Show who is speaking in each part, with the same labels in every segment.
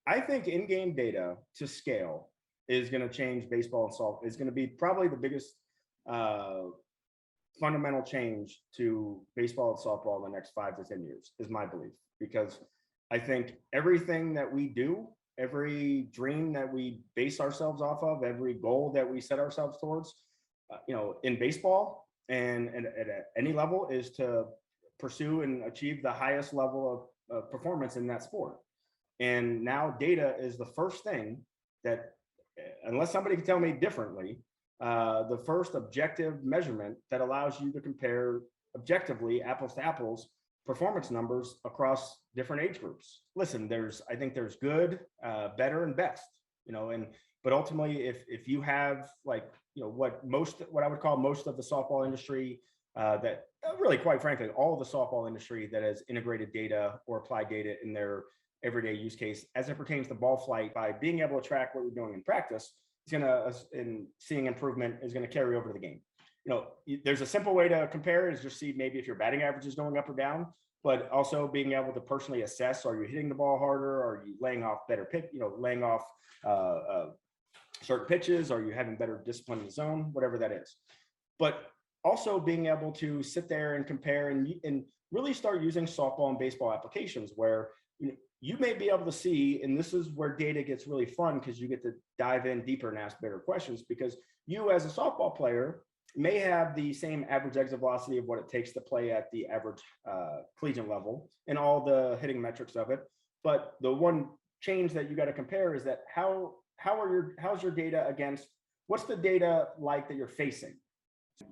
Speaker 1: I think in-game data to scale is going to change baseball and softball. It's going to be probably the biggest fundamental change to baseball and softball in the next 5 to 10 years, is my belief. Because I think everything that we do, every dream that we base ourselves off of, every goal that we set ourselves towards, in baseball and at any level, is to pursue and achieve the highest level of performance in that sport. And now data is the first thing that, unless somebody can tell me differently, the first objective measurement that allows you to compare objectively, apples to apples, performance numbers across different age groups. Listen, I think there's good, better, and best, but ultimately, if you have what I would call most of the softball industry, that really, quite frankly, all of the softball industry that has integrated data or applied data in their everyday use case as it pertains to ball flight, by being able to track what you're doing in practice, and seeing improvement is going to carry over to the game. There's a simple way to compare, is just see maybe if your batting average is going up or down, but also being able to personally assess, are you hitting the ball harder? Are you laying off better pitch, laying off certain pitches? Are you having better discipline in the zone? Whatever that is. But also being able to sit there and compare and really start using softball and baseball applications where you may be able to see, and this is where data gets really fun, because you get to dive in deeper and ask better questions, because you as a softball player may have the same average exit velocity of what it takes to play at the average collegiate level and all the hitting metrics of it. But the one change that you got to compare is that how's your data against, what's the data like that you're facing?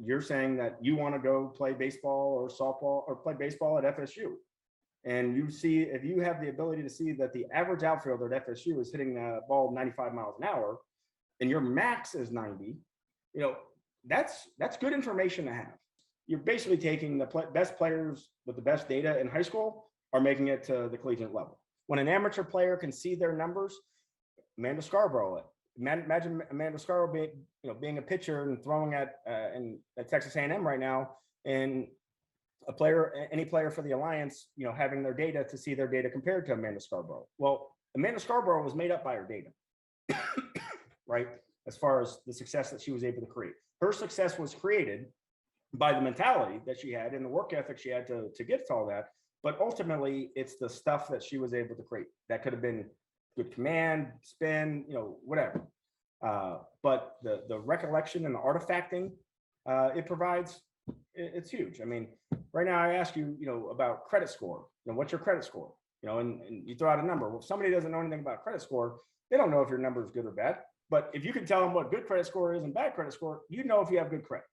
Speaker 1: You're saying that you want to go play baseball or softball or play baseball at FSU. And you see, if you have the ability to see that the average outfielder at FSU is hitting the ball 95 miles an hour and your max is 90, that's good information to have. You're basically taking the best players with the best data in high school are making it to the collegiate level. When an amateur player can see their numbers, Amanda Scarborough, imagine Amanda Scarborough being a pitcher and throwing at Texas A&M right now, and any player for the Alliance, having their data to see their data compared to Amanda Scarborough. Well, Amanda Scarborough was made up by her data, right? As far as the success that she was able to create. Her success was created by the mentality that she had and the work ethic she had to get to all that. But ultimately, it's the stuff that she was able to create. That could have been good command, spin, whatever. But the recollection and the artifacting it provides, it's huge. I mean, right now I ask you, about credit score. What's your credit score? And you throw out a number. Well, if somebody doesn't know anything about credit score, they don't know if your number is good or bad. But if you can tell them what good credit score is and bad credit score, you know if you have good credit.